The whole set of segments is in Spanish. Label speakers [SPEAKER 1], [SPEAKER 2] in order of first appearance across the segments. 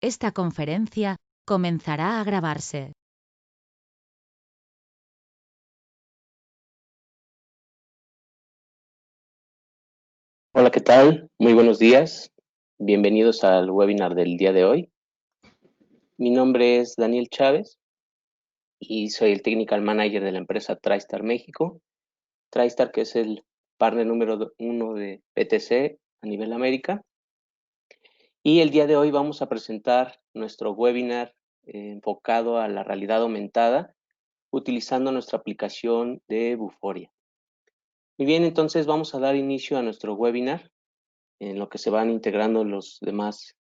[SPEAKER 1] Esta conferencia comenzará a grabarse.
[SPEAKER 2] Hola, ¿qué tal? Muy buenos días. Bienvenidos al webinar del día de hoy. Mi nombre es Daniel Chávez y soy el Technical Manager de la empresa TriStar México. TriStar, que es el partner número 1 de PTC a nivel América. Y el día de hoy vamos a presentar nuestro webinar enfocado a la realidad aumentada utilizando nuestra aplicación de Vuforia. Muy bien, entonces vamos a dar inicio a nuestro webinar en lo que se van integrando las demás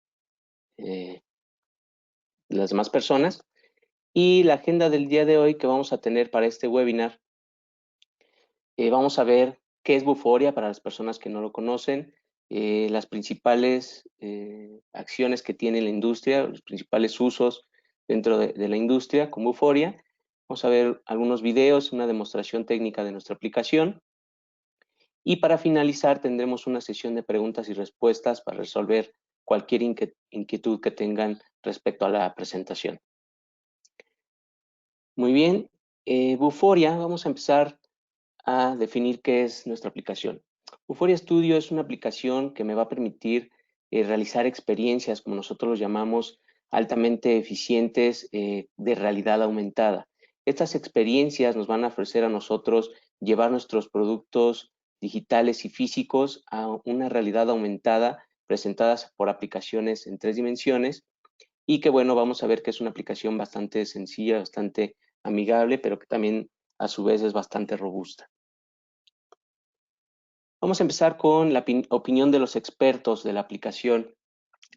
[SPEAKER 2] personas. Y la agenda del día de hoy que vamos a tener para este webinar, vamos a ver qué es Vuforia para las personas que no lo conocen, las principales acciones que tiene la industria, los principales usos dentro de la industria con Vuforia. Vamos a ver algunos videos, una demostración técnica de nuestra aplicación. Y para finalizar tendremos una sesión de preguntas y respuestas para resolver cualquier inquietud que tengan respecto a la presentación. Muy bien, Vuforia, vamos a empezar a definir qué es nuestra aplicación. Vuforia Studio es una aplicación que me va a permitir realizar experiencias, como nosotros los llamamos, altamente eficientes de realidad aumentada. Estas experiencias nos van a ofrecer a nosotros llevar nuestros productos digitales y físicos a una realidad aumentada presentadas por aplicaciones en 3 dimensiones y que bueno, vamos a ver que es una aplicación bastante sencilla, bastante amigable, pero que también a su vez es bastante robusta. Vamos a empezar con la opinión de los expertos de la aplicación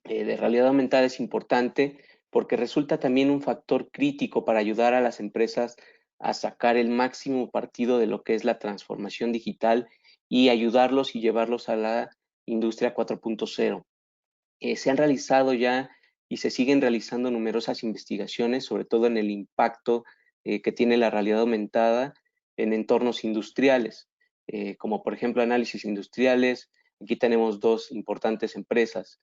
[SPEAKER 2] de realidad aumentada. Es importante porque resulta también un factor crítico para ayudar a las empresas a sacar el máximo partido de lo que es la transformación digital y ayudarlos y llevarlos a la industria 4.0. Se han realizado ya y se siguen realizando numerosas investigaciones, sobre todo en el impacto que tiene la realidad aumentada en entornos industriales, como por ejemplo análisis industriales. Aquí tenemos dos importantes empresas,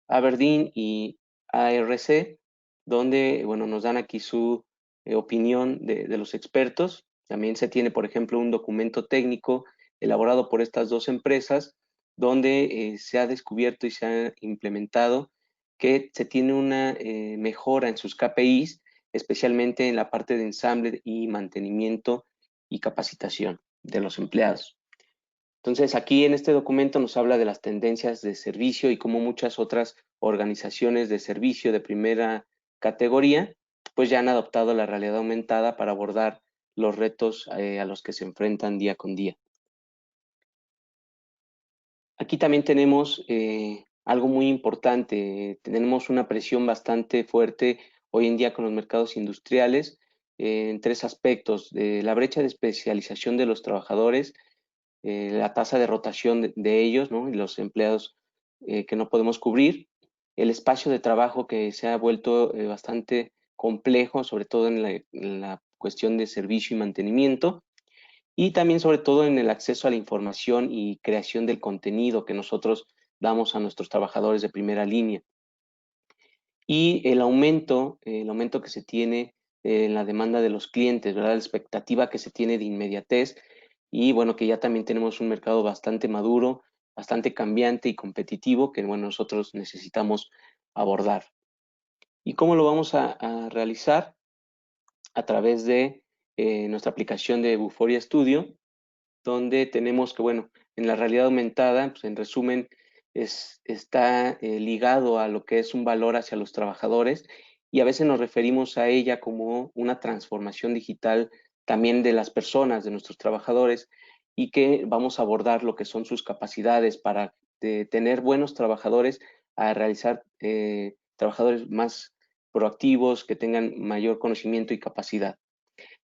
[SPEAKER 2] Aberdeen y ARC, donde bueno, nos dan aquí su opinión de los expertos. También se tiene, por ejemplo, un documento técnico elaborado por estas dos empresas, donde se ha descubierto y se ha implementado que se tiene una mejora en sus KPIs, especialmente en la parte de ensamble y mantenimiento y capacitación de los empleados. Entonces, aquí en este documento nos habla de las tendencias de servicio y cómo muchas otras organizaciones de servicio de primera categoría, pues ya han adoptado la realidad aumentada para abordar los retos a los que se enfrentan día con día. Aquí también tenemos algo muy importante. Tenemos una presión bastante fuerte hoy en día con los mercados industriales en 3 aspectos: la brecha de especialización de los trabajadores, la tasa de rotación de ellos, ¿no? Y los empleados que no podemos cubrir, el espacio de trabajo que se ha vuelto bastante complejo, sobre todo en la cuestión de servicio y mantenimiento, y también sobre todo en el acceso a la información y creación del contenido que nosotros damos a nuestros trabajadores de primera línea. Y el aumento que se tiene en la demanda de los clientes, ¿verdad? La expectativa que se tiene de inmediatez y bueno, que ya también tenemos un mercado bastante maduro, bastante cambiante y competitivo que bueno, nosotros necesitamos abordar. ¿Y cómo lo vamos a realizar? A través de nuestra aplicación de Vuforia Studio, donde tenemos que, bueno, en la realidad aumentada, pues en resumen, está ligado a lo que es un valor hacia los trabajadores y a veces nos referimos a ella como una transformación digital también de las personas, de nuestros trabajadores, y que vamos a abordar lo que son sus capacidades para tener buenos trabajadores, a realizar trabajadores más proactivos, que tengan mayor conocimiento y capacidad.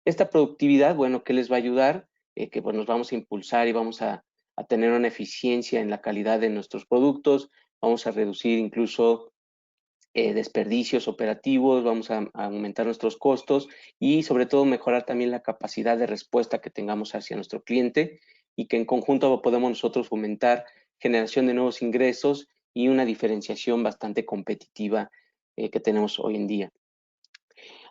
[SPEAKER 2] Esta productividad, bueno, ¿qué les va a ayudar? Que pues, nos vamos a impulsar y vamos a tener una eficiencia en la calidad de nuestros productos, vamos a reducir incluso desperdicios operativos, vamos a aumentar nuestros costos y sobre todo mejorar también la capacidad de respuesta que tengamos hacia nuestro cliente y que en conjunto podemos nosotros fomentar generación de nuevos ingresos y una diferenciación bastante competitiva que tenemos hoy en día.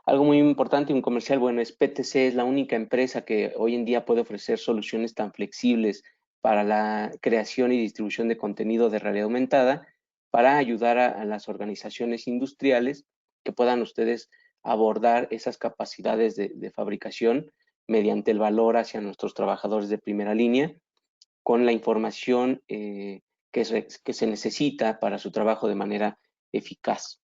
[SPEAKER 2] Algo muy importante, un comercial, bueno, es PTC, es la única empresa que hoy en día puede ofrecer soluciones tan flexibles para la creación y distribución de contenido de realidad aumentada para ayudar a las organizaciones industriales que puedan ustedes abordar esas capacidades de fabricación mediante el valor hacia nuestros trabajadores de primera línea con la información que se necesita para su trabajo de manera eficaz.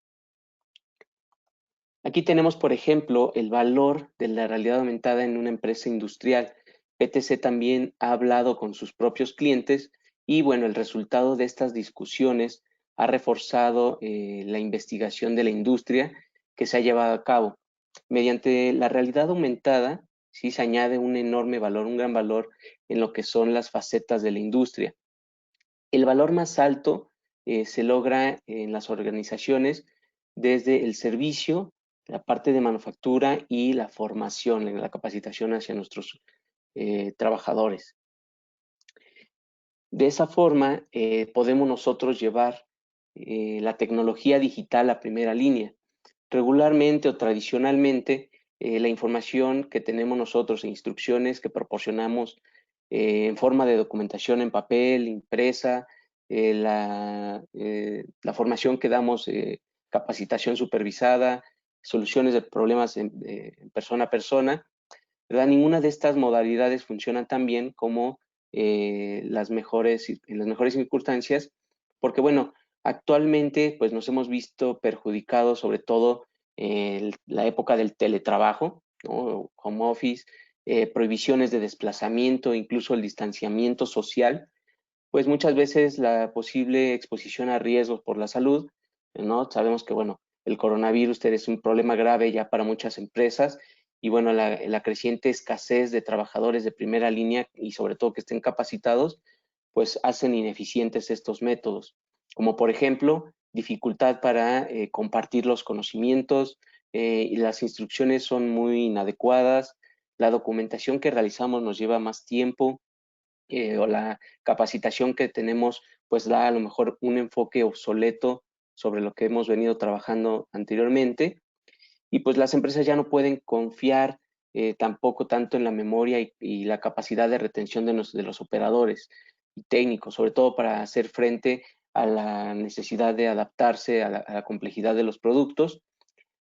[SPEAKER 2] Aquí tenemos, por ejemplo, el valor de la realidad aumentada en una empresa industrial. PTC también ha hablado con sus propios clientes y, bueno, el resultado de estas discusiones ha reforzado la investigación de la industria que se ha llevado a cabo. Mediante la realidad aumentada, sí se añade un enorme valor, un gran valor en lo que son las facetas de la industria. El valor más alto se logra en las organizaciones desde el servicio, la parte de manufactura y la formación, la capacitación hacia nuestros trabajadores. De esa forma, podemos nosotros llevar la tecnología digital a primera línea. Regularmente o tradicionalmente, la información que tenemos nosotros e instrucciones que proporcionamos en forma de documentación en papel, impresa, la formación que damos, capacitación supervisada, soluciones de problemas en persona a persona, ¿verdad? Ninguna de estas modalidades funciona tan bien como en las mejores circunstancias, porque bueno, actualmente pues nos hemos visto perjudicados sobre todo en la época del teletrabajo, ¿no? Home office, prohibiciones de desplazamiento, incluso el distanciamiento social, pues muchas veces la posible exposición a riesgos por la salud, ¿no? Sabemos que, bueno, el coronavirus es un problema grave ya para muchas empresas y, bueno, la creciente escasez de trabajadores de primera línea y sobre todo que estén capacitados, pues hacen ineficientes estos métodos, como por ejemplo, dificultad para compartir los conocimientos y las instrucciones son muy inadecuadas, la documentación que realizamos nos lleva más tiempo, o la capacitación que tenemos, pues da a lo mejor un enfoque obsoleto sobre lo que hemos venido trabajando anteriormente. Y pues las empresas ya no pueden confiar tampoco tanto en la memoria y la capacidad de retención de los operadores y técnicos, sobre todo para hacer frente a la necesidad de adaptarse a la complejidad de los productos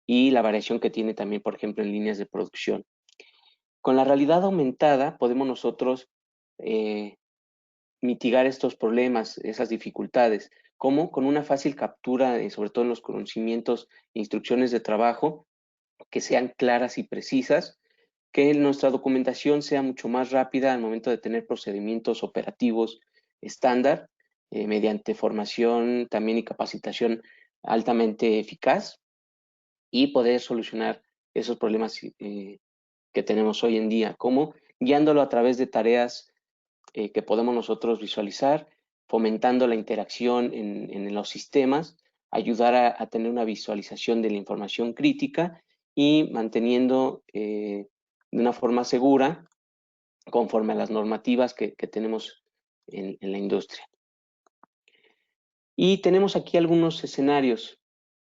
[SPEAKER 2] y la variación que tiene también, por ejemplo, en líneas de producción. Con la realidad aumentada podemos nosotros mitigar estos problemas, esas dificultades. ¿Cómo? Con una fácil captura, sobre todo en los conocimientos e instrucciones de trabajo, que sean claras y precisas, que nuestra documentación sea mucho más rápida al momento de tener procedimientos operativos estándar, mediante formación también y capacitación altamente eficaz y poder solucionar esos problemas que tenemos hoy en día, como guiándolo a través de tareas que podemos nosotros visualizar, fomentando la interacción en los sistemas, ayudar a tener una visualización de la información crítica y manteniendo de una forma segura conforme a las normativas que tenemos en la industria. Y tenemos aquí algunos escenarios,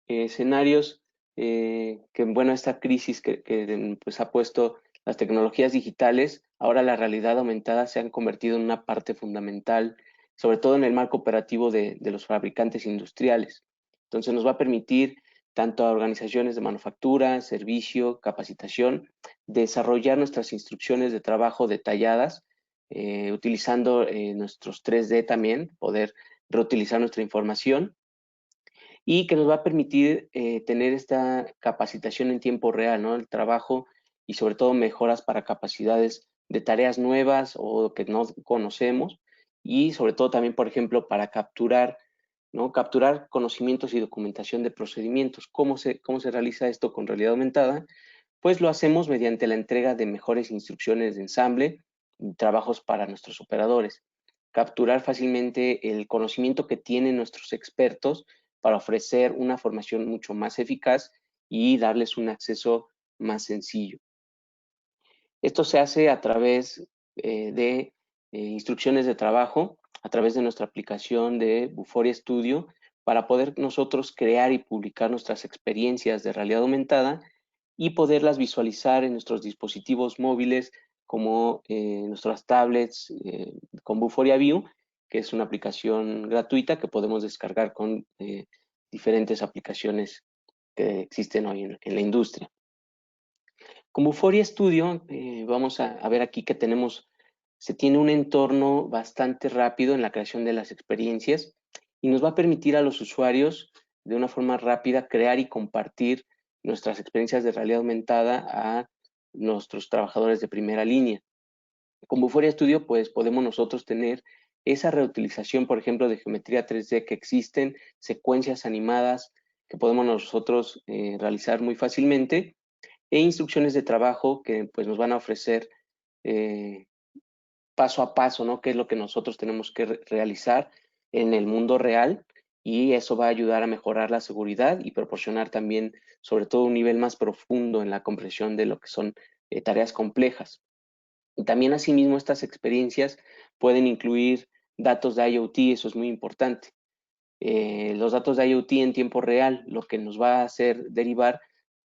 [SPEAKER 2] que, bueno, esta crisis que pues, ha puesto las tecnologías digitales, ahora la realidad aumentada se han convertido en una parte fundamental, sobre todo en el marco operativo de los fabricantes industriales. Entonces nos va a permitir tanto a organizaciones de manufactura, servicio, capacitación, desarrollar nuestras instrucciones de trabajo detalladas, utilizando nuestros 3D también, poder reutilizar nuestra información y que nos va a permitir tener esta capacitación en tiempo real, ¿no? El trabajo y sobre todo mejoras para capacidades de tareas nuevas o que no conocemos y sobre todo también, por ejemplo, para capturar, ¿no? Capturar conocimientos y documentación de procedimientos. Cómo se realiza esto con realidad aumentada? Pues lo hacemos mediante la entrega de mejores instrucciones de ensamble y trabajos para nuestros operadores. Capturar fácilmente el conocimiento que tienen nuestros expertos para ofrecer una formación mucho más eficaz y darles un acceso más sencillo. Esto se hace a través de instrucciones de trabajo, a través de nuestra aplicación de Buforia Studio, para poder nosotros crear y publicar nuestras experiencias de realidad aumentada y poderlas visualizar en nuestros dispositivos móviles como nuestras tablets con Vuforia View, que es una aplicación gratuita que podemos descargar con diferentes aplicaciones que existen hoy en la industria. Con Vuforia Studio, vamos a ver aquí que se tiene un entorno bastante rápido en la creación de las experiencias y nos va a permitir a los usuarios de una forma rápida crear y compartir nuestras experiencias de realidad aumentada a nuestros trabajadores de primera línea. Con Vuforia Studio, pues podemos nosotros tener esa reutilización, por ejemplo, de geometría 3D que existen, secuencias animadas que podemos nosotros realizar muy fácilmente e instrucciones de trabajo que pues nos van a ofrecer paso a paso, ¿no? ¿Qué es lo que nosotros tenemos que realizar en el mundo real? Y eso va a ayudar a mejorar la seguridad y proporcionar también, sobre todo, un nivel más profundo en la comprensión de lo que son tareas complejas. Y también, asimismo, estas experiencias pueden incluir datos de IoT, eso es muy importante. Los datos de IoT en tiempo real, lo que nos va a hacer derivar,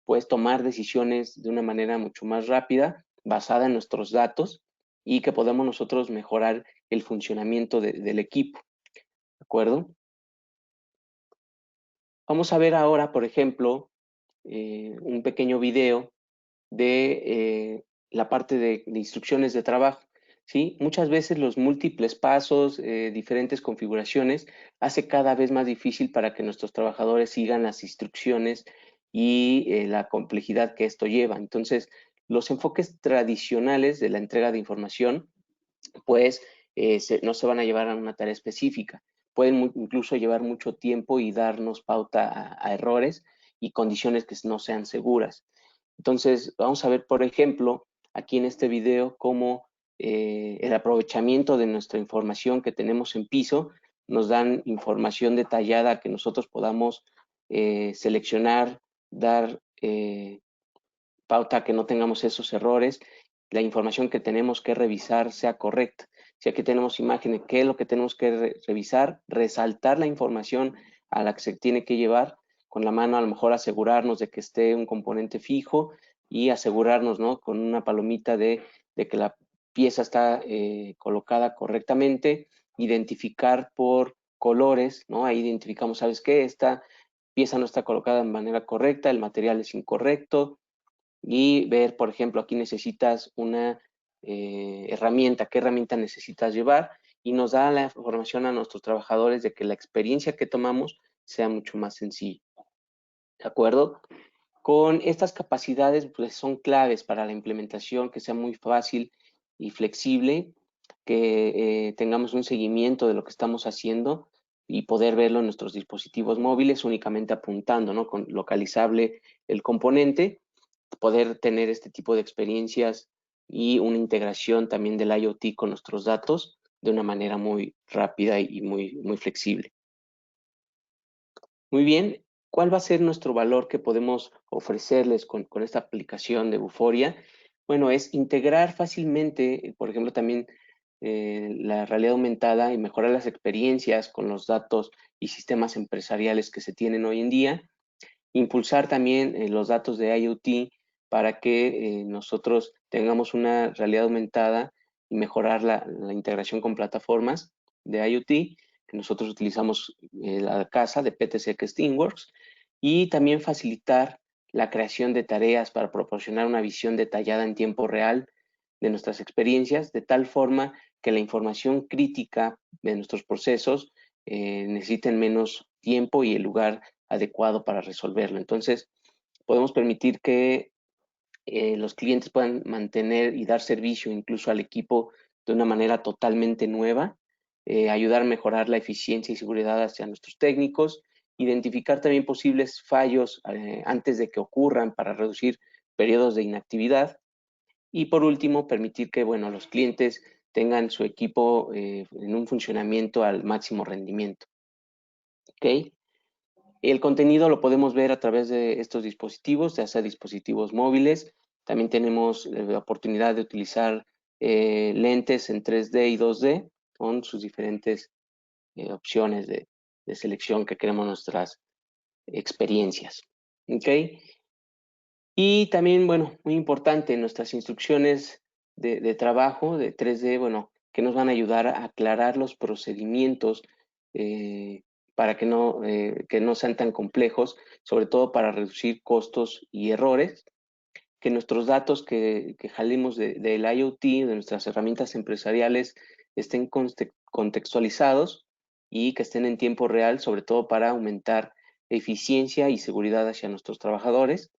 [SPEAKER 2] pues tomar decisiones de una manera mucho más rápida, basada en nuestros datos, y que podemos nosotros mejorar el funcionamiento del equipo, ¿de acuerdo? Vamos a ver ahora, por ejemplo, un pequeño video de la parte de instrucciones de trabajo, ¿sí? Muchas veces los múltiples pasos, diferentes configuraciones, hace cada vez más difícil para que nuestros trabajadores sigan las instrucciones y la complejidad que esto lleva. Entonces, los enfoques tradicionales de la entrega de información, pues no se van a llevar a una tarea específica. Pueden incluso llevar mucho tiempo y darnos pauta a errores y condiciones que no sean seguras. Entonces, vamos a ver, por ejemplo, aquí en este video, cómo el aprovechamiento de nuestra información que tenemos en piso nos dan información detallada que nosotros podamos seleccionar, dar pauta que no tengamos esos errores, la información que tenemos que revisar sea correcta. Si aquí tenemos imágenes, ¿qué es lo que tenemos que revisar? Resaltar la información a la que se tiene que llevar con la mano, a lo mejor asegurarnos de que esté un componente fijo y asegurarnos, ¿no? Con una palomita de que la pieza está colocada correctamente, identificar por colores, ¿no? Ahí identificamos, ¿sabes qué? Esta pieza no está colocada de manera correcta, el material es incorrecto, y ver, por ejemplo, aquí necesitas una herramienta, qué herramienta necesitas llevar, y nos da la información a nuestros trabajadores de que la experiencia que tomamos sea mucho más sencilla. ¿De acuerdo? Con estas capacidades, pues son claves para la implementación, que sea muy fácil y flexible, que tengamos un seguimiento de lo que estamos haciendo y poder verlo en nuestros dispositivos móviles únicamente apuntando, ¿no? Con localizable el componente, poder tener este tipo de experiencias y una integración también del IoT con nuestros datos de una manera muy rápida y muy flexible. Muy bien, ¿cuál va a ser nuestro valor que podemos ofrecerles con esta aplicación de Vuforia? Bueno, es integrar fácilmente, por ejemplo, también la realidad aumentada y mejorar las experiencias con los datos y sistemas empresariales que se tienen hoy en día. Impulsar también los datos de IoT para que nosotros tengamos una realidad aumentada y mejorar la integración con plataformas de IoT, que nosotros utilizamos la casa de PTC que es ThemeWorks, y también facilitar la creación de tareas para proporcionar una visión detallada en tiempo real de nuestras experiencias, de tal forma que la información crítica de nuestros procesos necesiten menos tiempo y el lugar adecuado para resolverlo. Entonces, podemos permitir que los clientes puedan mantener y dar servicio incluso al equipo de una manera totalmente nueva, ayudar a mejorar la eficiencia y seguridad hacia nuestros técnicos, identificar también posibles fallos antes de que ocurran para reducir periodos de inactividad y por último, permitir que, bueno, los clientes tengan su equipo en un funcionamiento al máximo rendimiento. ¿Ok? El contenido lo podemos ver a través de estos dispositivos, ya sea dispositivos móviles. También tenemos la oportunidad de utilizar lentes en 3D y 2D con sus diferentes opciones selección que queremos nuestras experiencias. ¿Ok? Y también, bueno, muy importante, nuestras instrucciones de trabajo de 3D, bueno, que nos van a ayudar a aclarar los procedimientos para que no sean tan complejos, sobre todo para reducir costos y errores, que nuestros datos que jalemos del IoT, de nuestras herramientas empresariales, estén contextualizados y que estén en tiempo real, sobre todo para aumentar eficiencia y seguridad hacia nuestros trabajadores.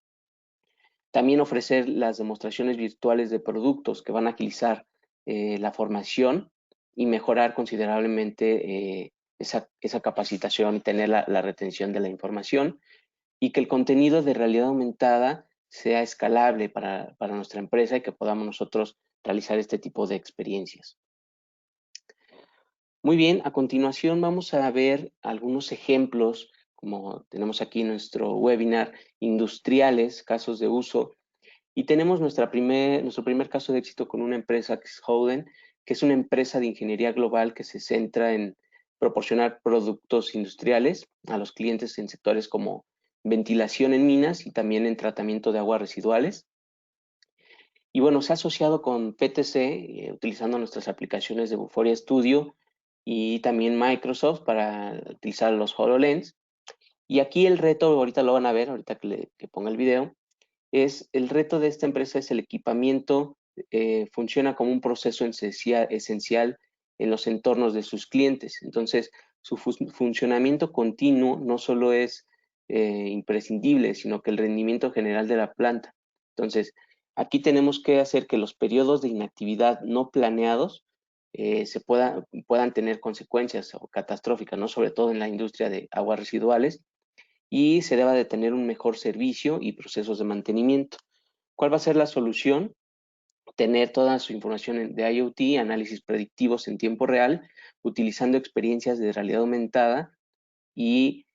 [SPEAKER 2] También ofrecer las demostraciones virtuales de productos que van a agilizar la formación y mejorar considerablemente esa capacitación y tener la retención de la información, y que el contenido de realidad aumentada sea escalable para nuestra empresa y que podamos nosotros realizar este tipo de experiencias. Muy bien, a continuación vamos a ver algunos ejemplos, como tenemos aquí en nuestro webinar, industriales, casos de uso. Y tenemos nuestro primer caso de éxito con una empresa que es Howden, que es una empresa de ingeniería global que se centra en proporcionar productos industriales a los clientes en sectores como ventilación en minas y también en tratamiento de aguas residuales. Y bueno, se ha asociado con PTC, utilizando nuestras aplicaciones de Vuforia Studio y también Microsoft para utilizar los HoloLens. Y aquí el reto, ahorita lo van a ver, ahorita que ponga el video, el reto de esta empresa es el equipamiento, funciona como un proceso esencial en los entornos de sus clientes. Entonces, su funcionamiento continuo no solo es imprescindible, sino que el rendimiento general de la planta. Entonces, aquí tenemos que hacer que los periodos de inactividad no planeados puedan tener consecuencias catastróficas, ¿no? Sobre todo en la industria de aguas residuales, y se deba de tener un mejor servicio y procesos de mantenimiento. ¿Cuál va a ser la solución? Tener toda su información de IoT, análisis predictivos en tiempo real, utilizando experiencias de realidad aumentada y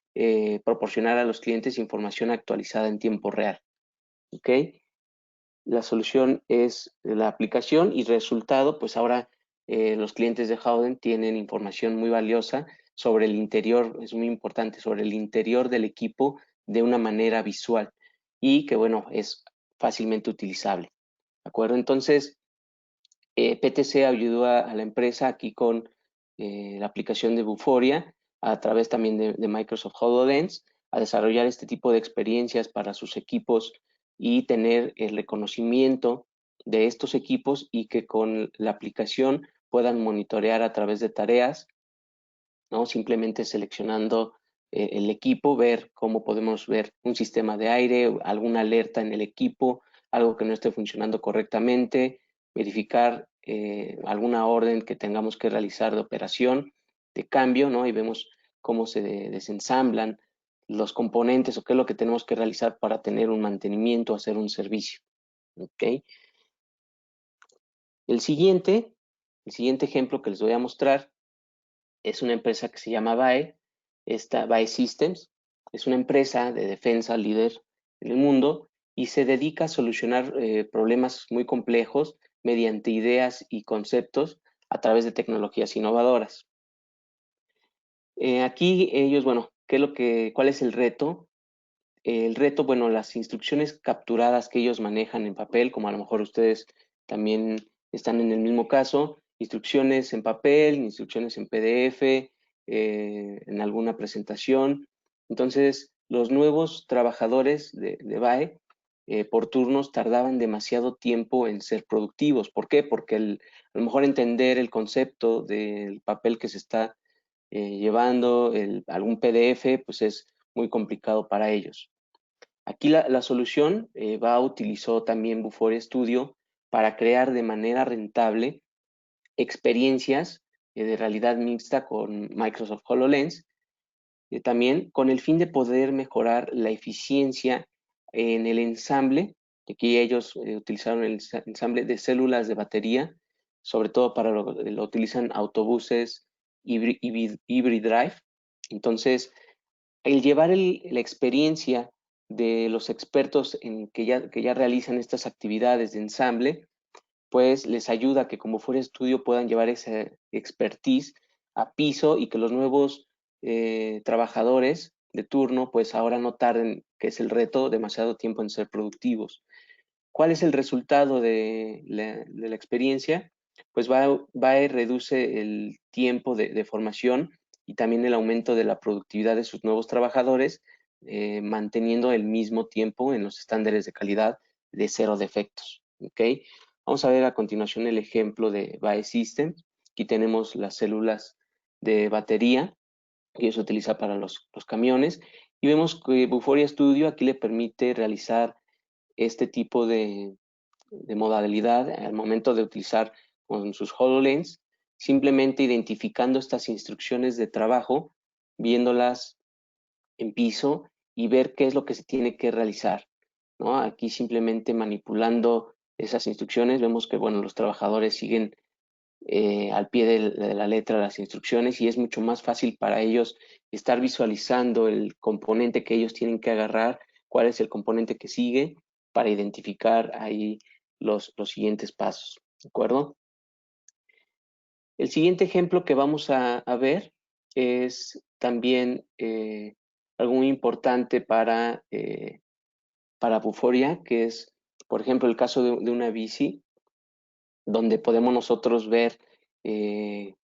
[SPEAKER 2] proporcionar a los clientes información actualizada en tiempo real. ¿Ok? La solución es la aplicación y resultado, pues ahora los clientes de Howden tienen información muy valiosa sobre el interior, es muy importante, sobre el interior del equipo de una manera visual y que, bueno, es fácilmente utilizable. ¿De acuerdo? Entonces, PTC ayudó a la empresa aquí con la aplicación de Vuforia a través también de Microsoft HoloLens a desarrollar este tipo de experiencias para sus equipos y tener el reconocimiento de estos equipos y que con la aplicación puedan monitorear a través de tareas, ¿no? Simplemente seleccionando el equipo, ver cómo podemos ver un sistema de aire, alguna alerta en el equipo, algo que no esté funcionando correctamente, verificar alguna orden que tengamos que realizar de operación, de cambio, ¿no? Y vemos cómo se desensamblan los componentes o qué es lo que tenemos que realizar para tener un mantenimiento, hacer un servicio. ¿Ok? El siguiente ejemplo que les voy a mostrar es una empresa que se llama BAE, esta BAE Systems, es una empresa de defensa líder en el mundo y se dedica a solucionar problemas muy complejos mediante ideas y conceptos a través de tecnologías innovadoras. Aquí ellos, bueno, ¿cuál es el reto? El reto, bueno, las instrucciones capturadas que ellos manejan en papel, como a lo mejor ustedes también están en el mismo caso, instrucciones en papel, instrucciones en PDF, en alguna presentación. Entonces, los nuevos trabajadores de BAE por turnos tardaban demasiado tiempo en ser productivos. ¿Por qué? Porque a lo mejor entender el concepto del papel que se está llevando, algún PDF, pues es muy complicado para ellos. Aquí la solución utilizó también Vuforia Studio para crear de manera rentable experiencias de realidad mixta con Microsoft HoloLens, también con el fin de poder mejorar la eficiencia en el ensamble. Aquí ellos utilizaron el ensamble de células de batería, sobre todo para lo utilizan autobuses hybrid drive. Entonces, el llevar la experiencia de los expertos que ya realizan estas actividades de ensamble, pues les ayuda a que como fuera estudio puedan llevar esa expertise a piso y que los nuevos trabajadores de turno, pues ahora no tarden, que es el reto, demasiado tiempo en ser productivos. ¿Cuál es el resultado de la experiencia? Pues va y reduce el tiempo de formación y también el aumento de la productividad de sus nuevos trabajadores, manteniendo el mismo tiempo en los estándares de calidad de cero defectos. ¿Ok? Vamos a ver a continuación el ejemplo de BAE Systems. Aquí tenemos las células de batería que se utiliza para los camiones y vemos que Vuforia Studio aquí le permite realizar este tipo de modalidad al momento de utilizar con sus HoloLens, simplemente identificando estas instrucciones de trabajo, viéndolas en piso y ver qué es lo que se tiene que realizar, ¿no? Aquí simplemente manipulando esas instrucciones, vemos que, bueno, los trabajadores siguen al pie de la letra las instrucciones y es mucho más fácil para ellos estar visualizando el componente que ellos tienen que agarrar, cuál es el componente que sigue para identificar ahí los siguientes pasos, ¿de acuerdo? El siguiente ejemplo que vamos a ver es también algo muy importante para Vuforia, que es, por ejemplo, el caso de una bici, donde podemos nosotros ver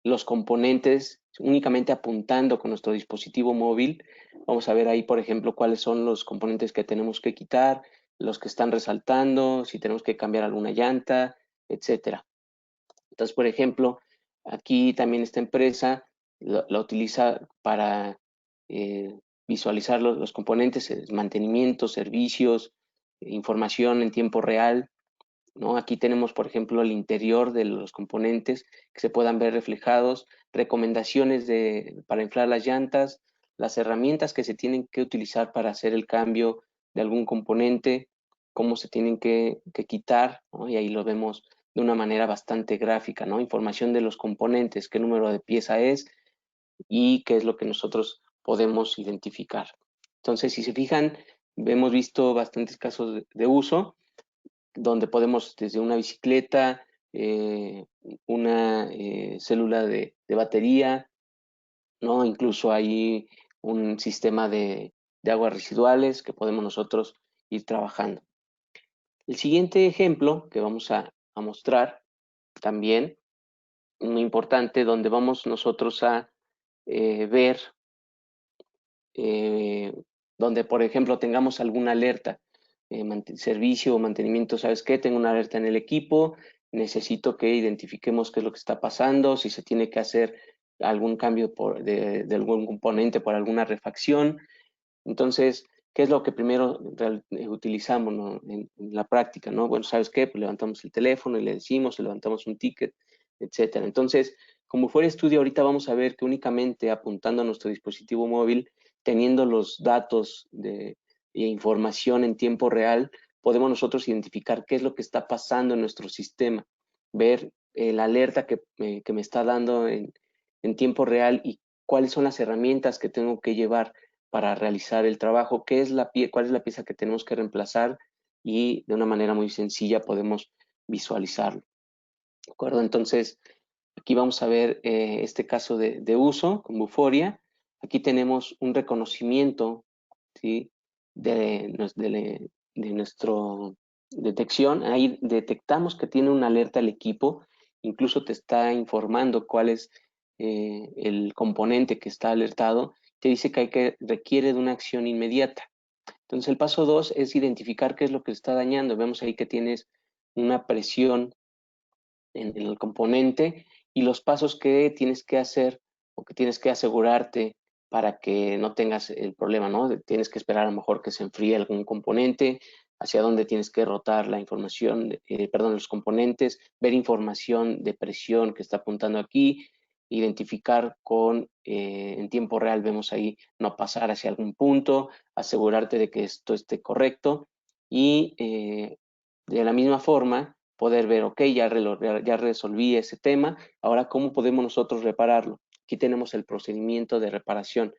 [SPEAKER 2] los componentes únicamente apuntando con nuestro dispositivo móvil. Vamos a ver ahí, por ejemplo, cuáles son los componentes que tenemos que quitar, los que están resaltando, si tenemos que cambiar alguna llanta, etcétera. Entonces, por ejemplo, aquí también esta empresa la utiliza para visualizar los componentes, mantenimiento, servicios, información en tiempo real, ¿no? Aquí tenemos, por ejemplo, el interior de los componentes que se puedan ver reflejados, recomendaciones para inflar las llantas, las herramientas que se tienen que utilizar para hacer el cambio de algún componente, cómo se tienen que quitar, ¿no? Y ahí lo vemos de una manera bastante gráfica, ¿no? Información de los componentes, qué número de pieza es y qué es lo que nosotros podemos identificar. Entonces, si se fijan, hemos visto bastantes casos de uso donde podemos desde una bicicleta, una célula de batería, ¿no? Incluso hay un sistema de aguas residuales que podemos nosotros ir trabajando. El siguiente ejemplo que vamos a mostrar también, muy importante, donde vamos nosotros a ver, eh, donde por ejemplo tengamos alguna alerta, servicio o mantenimiento, ¿sabes qué? Tengo una alerta en el equipo, necesito que identifiquemos qué es lo que está pasando, si se tiene que hacer algún cambio de algún componente por alguna refacción. Entonces, ¿qué es lo que primero utilizamos, ¿no? En la práctica, ¿no? Bueno, ¿sabes qué? Pues levantamos el teléfono y le decimos, levantamos un ticket, etcétera. Entonces, como fuera estudio, ahorita vamos a ver que únicamente apuntando a nuestro dispositivo móvil, teniendo los datos e información en tiempo real, podemos nosotros identificar qué es lo que está pasando en nuestro sistema, ver la alerta que me está dando en tiempo real y cuáles son las herramientas que tengo que llevar para realizar el trabajo, cuál es la pieza que tenemos que reemplazar y de una manera muy sencilla podemos visualizarlo. ¿De acuerdo? Entonces, aquí vamos a ver este caso de uso con Vuforia. Aquí tenemos un reconocimiento, ¿sí? de nuestra detección. Ahí detectamos que tiene una alerta el equipo, incluso te está informando cuál es el componente que está alertado, te dice que requiere de una acción inmediata. Entonces el paso 2 es identificar qué es lo que está dañando. Vemos ahí que tienes una presión en el componente y los pasos que tienes que hacer o que tienes que asegurarte para que no tengas el problema, ¿no? Tienes que esperar a lo mejor que se enfríe algún componente, hacia dónde tienes que rotar la información, perdón, los componentes, ver información de presión que está apuntando aquí, identificar en tiempo real, vemos ahí, no pasar hacia algún punto, asegurarte de que esto esté correcto y de la misma forma poder ver, ok, ya resolví ese tema, ahora cómo podemos nosotros repararlo. Aquí tenemos el procedimiento de reparación,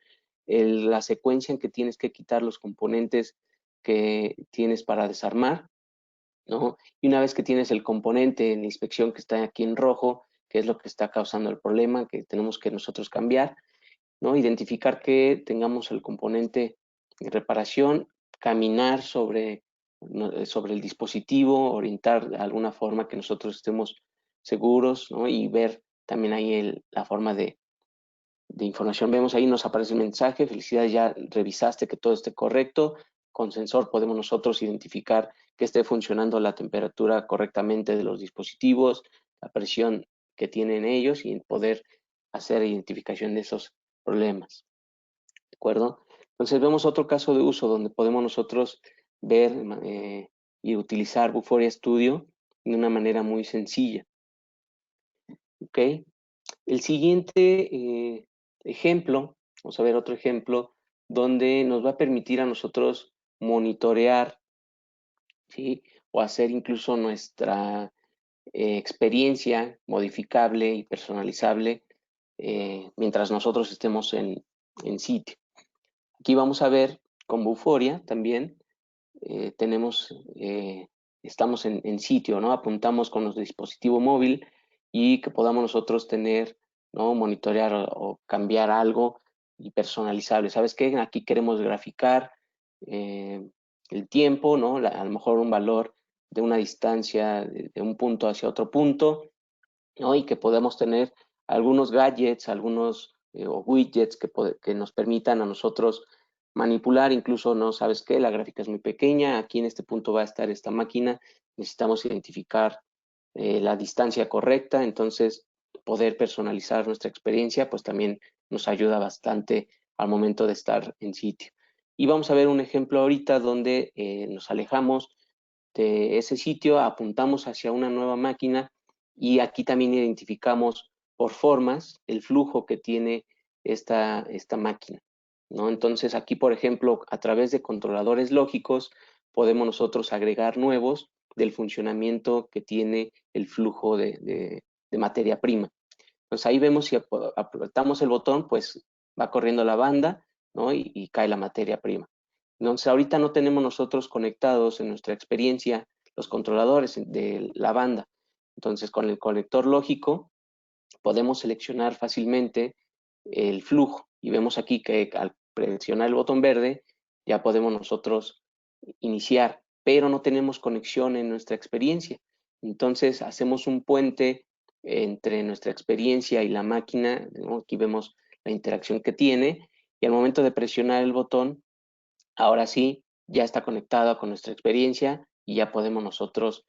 [SPEAKER 2] la secuencia en que tienes que quitar los componentes que tienes para desarmar, ¿no? Y una vez que tienes el componente en inspección que está aquí en rojo, que es lo que está causando el problema, que tenemos que nosotros cambiar, ¿no? Identificar que tengamos el componente de reparación, caminar sobre el dispositivo, orientar de alguna forma que nosotros estemos seguros, ¿no? Y ver también ahí la forma de información. Vemos ahí, nos aparece el mensaje: felicidades, ya revisaste que todo esté correcto. Con sensor podemos nosotros identificar que esté funcionando la temperatura correctamente de los dispositivos, la presión que tienen ellos y poder hacer identificación de esos problemas. ¿De acuerdo? Entonces vemos otro caso de uso donde podemos nosotros ver y utilizar Vuforia Studio de una manera muy sencilla. ¿Ok? El siguiente ejemplo, vamos a ver otro ejemplo, donde nos va a permitir a nosotros monitorear, ¿sí? O hacer incluso nuestra experiencia modificable y personalizable mientras nosotros estemos en sitio. Aquí vamos a ver con Vuforia también, estamos en sitio, ¿no? Apuntamos con nuestro dispositivo móvil y que podamos nosotros tener, ¿no? Monitorear o cambiar algo y personalizable. ¿Sabes qué? Aquí queremos graficar el tiempo, ¿no? A lo mejor un valor de una distancia de un punto hacia otro punto, ¿no? Y que podamos tener algunos gadgets, algunos widgets que nos permitan a nosotros manipular, incluso, ¿no? ¿Sabes qué? La gráfica es muy pequeña, aquí en este punto va a estar esta máquina, necesitamos identificar la distancia correcta, entonces poder personalizar nuestra experiencia, pues también nos ayuda bastante al momento de estar en sitio. Y vamos a ver un ejemplo ahorita donde nos alejamos de ese sitio, apuntamos hacia una nueva máquina y aquí también identificamos por formas el flujo que tiene esta máquina, ¿no? Entonces aquí, por ejemplo, a través de controladores lógicos, podemos nosotros agregar nuevos del funcionamiento que tiene el flujo de materia prima. Entonces ahí vemos si apretamos el botón, pues va corriendo la banda, ¿no? Y cae la materia prima. Entonces ahorita no tenemos nosotros conectados en nuestra experiencia los controladores de la banda. Entonces con el conector lógico podemos seleccionar fácilmente el flujo y vemos aquí que al presionar el botón verde ya podemos nosotros iniciar, pero no tenemos conexión en nuestra experiencia. Entonces hacemos un puente entre nuestra experiencia y la máquina, ¿no? Aquí vemos la interacción que tiene y al momento de presionar el botón, ahora sí, ya está conectada con nuestra experiencia y ya podemos nosotros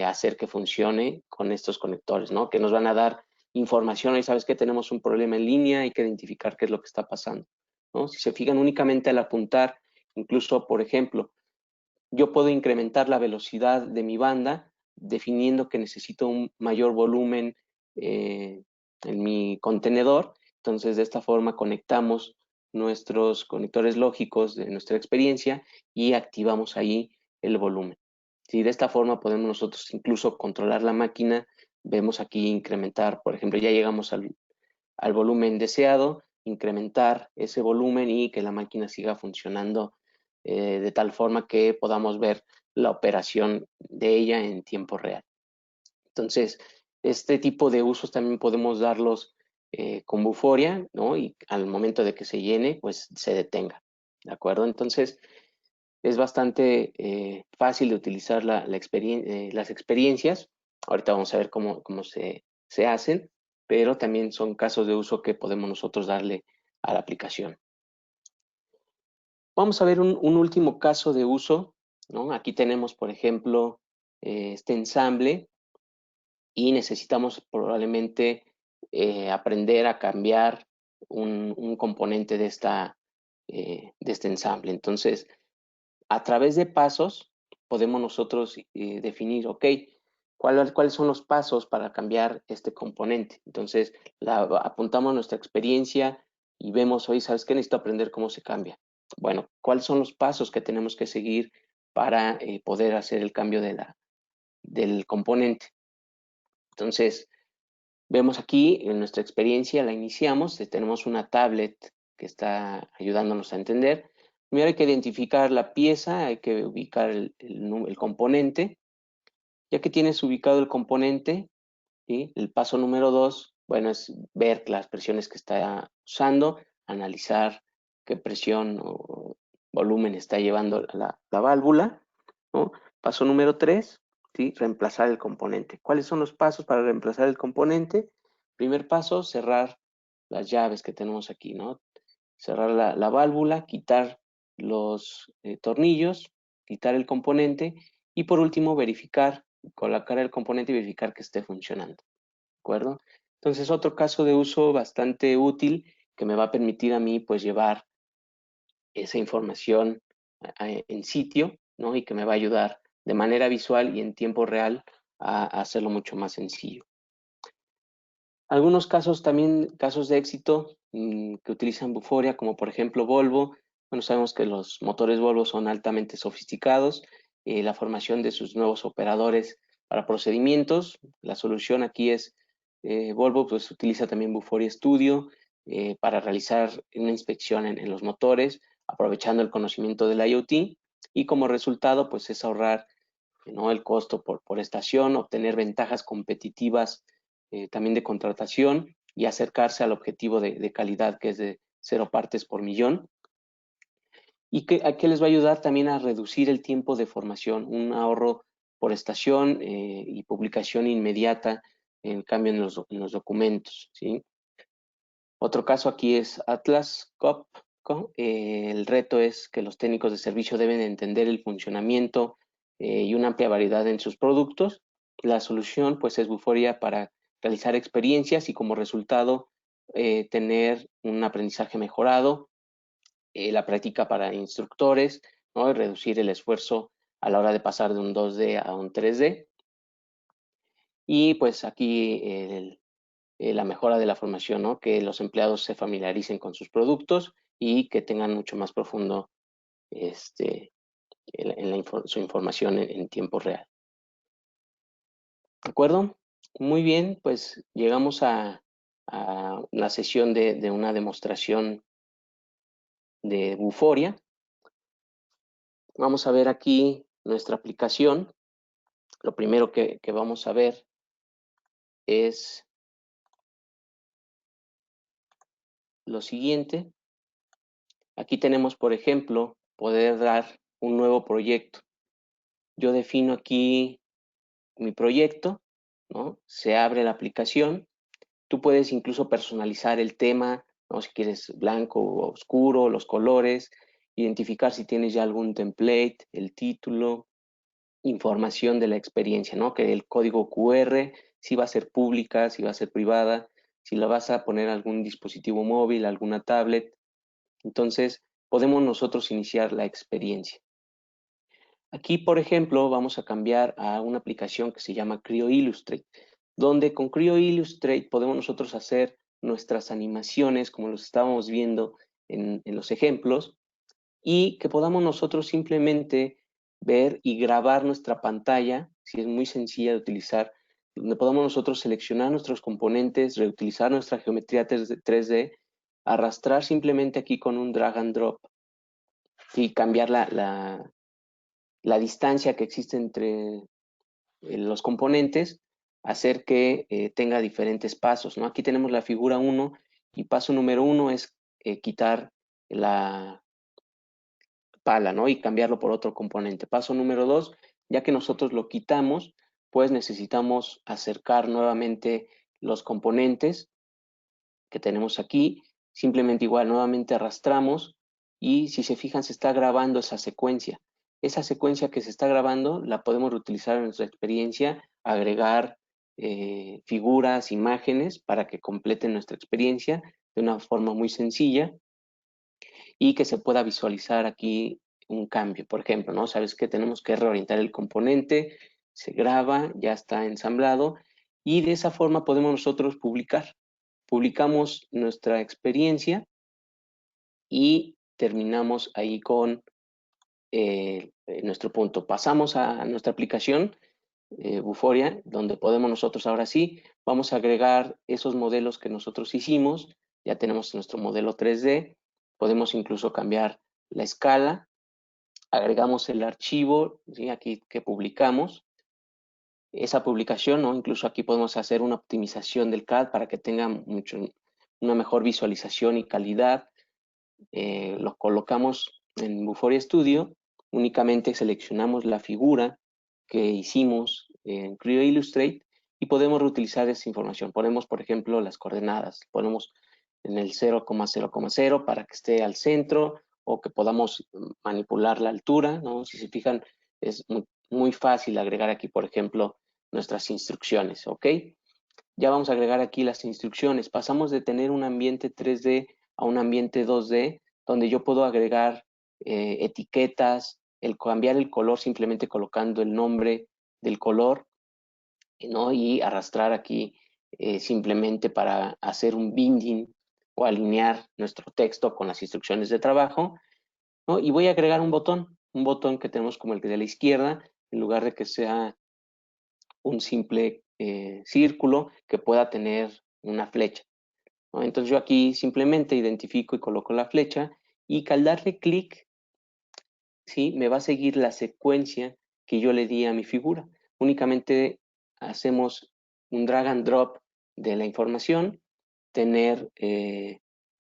[SPEAKER 2] hacer que funcione con estos conectores, ¿no? Que nos van a dar información y sabes que tenemos un problema en línea, hay que identificar qué es lo que está pasando, ¿no? Si se fijan únicamente al apuntar, incluso, por ejemplo, yo puedo incrementar la velocidad de mi banda definiendo que necesito un mayor volumen en mi contenedor. Entonces, de esta forma conectamos nuestros conectores lógicos de nuestra experiencia y activamos ahí el volumen. ¿Sí? De esta forma podemos nosotros incluso controlar la máquina. Vemos aquí incrementar, por ejemplo, ya llegamos al volumen deseado, incrementar ese volumen y que la máquina siga funcionando de tal forma que podamos ver la operación de ella en tiempo real. Entonces, este tipo de usos también podemos darlos con Vuforia, ¿no? Y al momento de que se llene, pues se detenga, ¿de acuerdo? Entonces, es bastante fácil de utilizar las experiencias. Ahorita vamos a ver cómo se hacen, pero también son casos de uso que podemos nosotros darle a la aplicación. Vamos a ver un último caso de uso, ¿no? Aquí tenemos, por ejemplo, este ensamble y necesitamos probablemente aprender a cambiar un componente de este ensamble. Entonces, a través de pasos podemos nosotros definir, ok, ¿cuáles son los pasos para cambiar este componente? Entonces, apuntamos nuestra experiencia y vemos, hoy, ¿sabes qué? Necesito aprender cómo se cambia. Bueno, ¿cuáles son los pasos que tenemos que seguir para poder hacer el cambio del componente? Entonces, vemos aquí en nuestra experiencia, la iniciamos, tenemos una tablet que está ayudándonos a entender. Primero hay que identificar la pieza, hay que ubicar el componente. Ya que tienes ubicado el componente, ¿sí? El paso número 2, bueno, es ver las presiones que está usando, analizar qué presión o volumen está llevando la válvula, ¿no? Paso número 3, ¿sí? Reemplazar el componente. ¿Cuáles son los pasos para reemplazar el componente? Primer paso, cerrar las llaves que tenemos aquí, ¿no? Cerrar la válvula, quitar los tornillos, quitar el componente y por último verificar, colocar el componente y verificar que esté funcionando, ¿de acuerdo? Entonces otro caso de uso bastante útil que me va a permitir a mí pues llevar esa información en sitio, ¿no? Y que me va a ayudar de manera visual y en tiempo real a hacerlo mucho más sencillo. Algunos casos también, casos de éxito que utilizan Vuforia, como por ejemplo Volvo. Bueno, sabemos que los motores Volvo son altamente sofisticados. La formación de sus nuevos operadores para procedimientos. La solución aquí es Volvo, pues utiliza también Vuforia Studio para realizar una inspección en los motores, aprovechando el conocimiento del IoT. Y como resultado, pues es ahorrar, ¿no?, el costo por estación, obtener ventajas competitivas también de contratación y acercarse al objetivo de calidad que es de 0 partes por millón. ¿Y qué les va a ayudar? También a reducir el tiempo de formación, un ahorro por estación y publicación inmediata en cambio en los documentos, ¿sí? Otro caso aquí es Atlas Copco. El reto es que los técnicos de servicio deben entender el funcionamiento y una amplia variedad en sus productos. La solución pues es Vuforia para realizar experiencias y como resultado tener un aprendizaje mejorado, la práctica para instructores, ¿no? Y reducir el esfuerzo a la hora de pasar de un 2D a un 3D. Y pues aquí la mejora de la formación, ¿no? Que los empleados se familiaricen con sus productos y que tengan mucho más profundo su información en tiempo real. ¿De acuerdo? Muy bien, pues llegamos a la sesión de una demostración de Vuforia. Vamos a ver aquí nuestra aplicación. Lo primero que vamos a ver es lo siguiente. Aquí tenemos, por ejemplo, poder dar un nuevo proyecto. Yo defino aquí mi proyecto, ¿no? Se abre la aplicación. Tú puedes incluso personalizar el tema, ¿no? Si quieres blanco o oscuro, los colores, identificar si tienes ya algún template, el título, información de la experiencia, ¿no? Que el código QR, si va a ser pública, si va a ser privada, si la vas a poner a algún dispositivo móvil, alguna tablet. Entonces, podemos nosotros iniciar la experiencia. Aquí, por ejemplo, vamos a cambiar a una aplicación que se llama Creo Illustrate, donde con Creo Illustrate podemos nosotros hacer nuestras animaciones, como los estábamos viendo en los ejemplos, y que podamos nosotros simplemente ver y grabar nuestra pantalla, si es muy sencilla de utilizar, donde podamos nosotros seleccionar nuestros componentes, reutilizar nuestra geometría 3D, arrastrar simplemente aquí con un drag and drop y cambiar la distancia que existe entre los componentes, hacer que tenga diferentes pasos, ¿no? Aquí tenemos la figura 1 y paso número 1 es quitar la pala, ¿no? Y cambiarlo por otro componente. Paso número 2, ya que nosotros lo quitamos, pues necesitamos acercar nuevamente los componentes que tenemos aquí. Simplemente igual, nuevamente arrastramos y si se fijan se está grabando esa secuencia. Esa secuencia que se está grabando la podemos reutilizar en nuestra experiencia, agregar figuras, imágenes para que completen nuestra experiencia de una forma muy sencilla y que se pueda visualizar aquí un cambio. Por ejemplo, ¿no? Sabes que tenemos que reorientar el componente, se graba, ya está ensamblado y de esa forma podemos nosotros publicar. Publicamos nuestra experiencia y terminamos ahí con nuestro punto. Pasamos a nuestra aplicación Vuforia, donde podemos nosotros ahora sí, vamos a agregar esos modelos que nosotros hicimos. Ya tenemos nuestro modelo 3D, podemos incluso cambiar la escala, agregamos el archivo, ¿sí?, aquí que publicamos, esa publicación, ¿no? Incluso aquí podemos hacer una optimización del CAD para que tenga una mejor visualización y calidad. lo colocamos en Vuforia Studio, únicamente seleccionamos la figura que hicimos en Creo Illustrate y podemos reutilizar esa información. Ponemos, por ejemplo, las coordenadas, ponemos en el 0,0,0 para que esté al centro o que podamos manipular la altura, ¿no? Si se fijan, es muy fácil agregar aquí, por ejemplo, nuestras instrucciones, ¿ok? Ya vamos a agregar aquí las instrucciones. Pasamos de tener un ambiente 3D a un ambiente 2D, donde yo puedo agregar etiquetas, cambiar el color simplemente colocando el nombre del color, ¿no? Y arrastrar aquí simplemente para hacer un binding o alinear nuestro texto con las instrucciones de trabajo, ¿no? Y voy a agregar un botón que tenemos como el de la izquierda, en lugar de que sea un simple círculo que pueda tener una flecha, ¿no? Entonces yo aquí simplemente identifico y coloco la flecha y al darle clic, ¿sí? Me va a seguir la secuencia que yo le di a mi figura. Únicamente hacemos un drag and drop de la información, tener,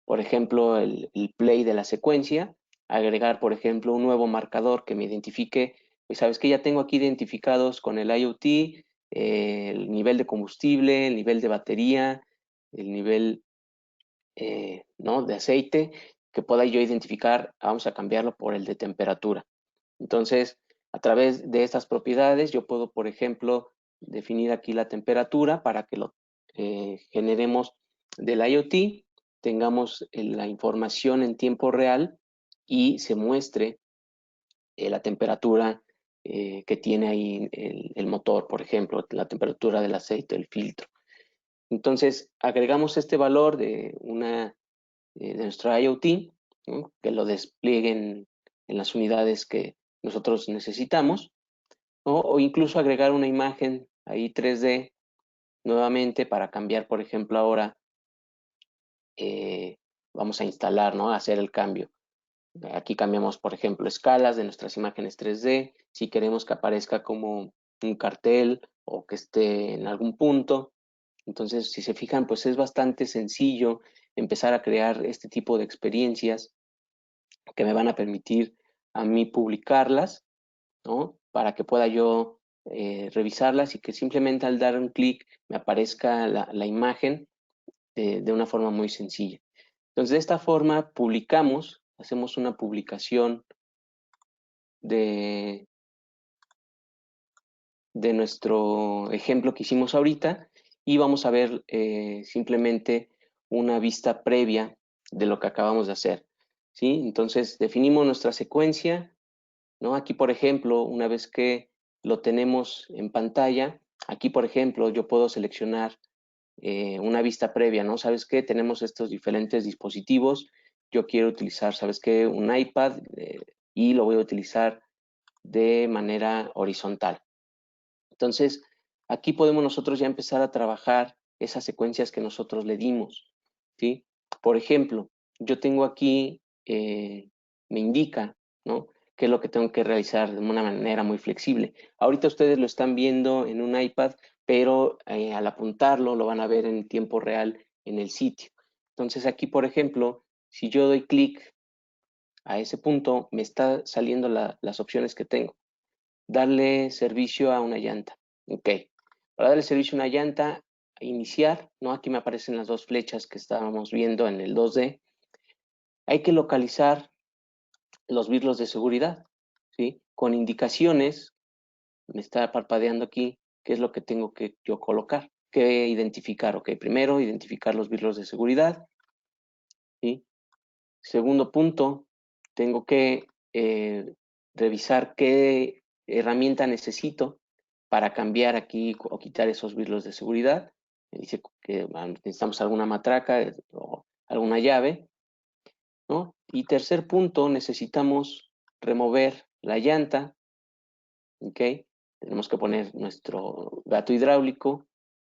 [SPEAKER 2] por ejemplo, el play de la secuencia, agregar, por ejemplo, un nuevo marcador que me identifique, pues sabes que ya tengo aquí identificados con el IoT, el nivel de combustible, el nivel de batería, el nivel ¿no? de aceite, que pueda yo identificar, vamos a cambiarlo por el de temperatura. Entonces, a través de estas propiedades, yo puedo, por ejemplo, definir aquí la temperatura para que lo generemos del IoT, tengamos la información en tiempo real y se muestre la temperatura que tiene ahí el motor, por ejemplo, la temperatura del aceite, el filtro. Entonces, agregamos este valor de nuestro IoT, ¿no? Que lo desplieguen en las unidades que nosotros necesitamos, ¿no? O incluso agregar una imagen ahí 3D nuevamente para cambiar, por ejemplo, ahora vamos a instalar, ¿no? Hacer el cambio. Aquí cambiamos, por ejemplo, escalas de nuestras imágenes 3D, si queremos que aparezca como un cartel o que esté en algún punto. Entonces, si se fijan, pues es bastante sencillo empezar a crear este tipo de experiencias que me van a permitir a mí publicarlas, ¿no? Para que pueda yo revisarlas y que simplemente al dar un clic me aparezca la imagen de una forma muy sencilla. Entonces, de esta forma publicamos, hacemos una publicación de, de nuestro ejemplo que hicimos ahorita y vamos a ver simplemente una vista previa de lo que acabamos de hacer, ¿sí? Entonces, definimos nuestra secuencia, ¿no? Aquí, por ejemplo, una vez que lo tenemos en pantalla, aquí, por ejemplo, yo puedo seleccionar una vista previa, ¿no? ¿Sabes qué? Tenemos estos diferentes dispositivos. Yo quiero utilizar, ¿sabes qué? Un iPad y lo voy a utilizar de manera horizontal. Entonces, aquí podemos nosotros ya empezar a trabajar esas secuencias que nosotros le dimos, ¿sí? Por ejemplo, yo tengo aquí, me indica, ¿no? Qué es lo que tengo que realizar de una manera muy flexible. Ahorita ustedes lo están viendo en un iPad, pero al apuntarlo lo van a ver en tiempo real en el sitio. Entonces aquí, por ejemplo, si yo doy clic a ese punto, me está saliendo las opciones que tengo. Darle servicio a una llanta. Ok. Para darle servicio a una llanta, iniciar, ¿no? Aquí me aparecen las dos flechas que estábamos viendo en el 2D. Hay que localizar los birlos de seguridad, ¿sí? Con indicaciones, me está parpadeando aquí, qué es lo que tengo que yo colocar, que identificar. Ok, primero, identificar los birlos de seguridad, ¿sí? Segundo punto, tengo que revisar qué herramienta necesito para cambiar aquí o quitar esos birlos de seguridad. Me dice que necesitamos alguna matraca o alguna llave, ¿no? Y tercer punto, necesitamos remover la llanta, ¿ok? Tenemos que poner nuestro gato hidráulico,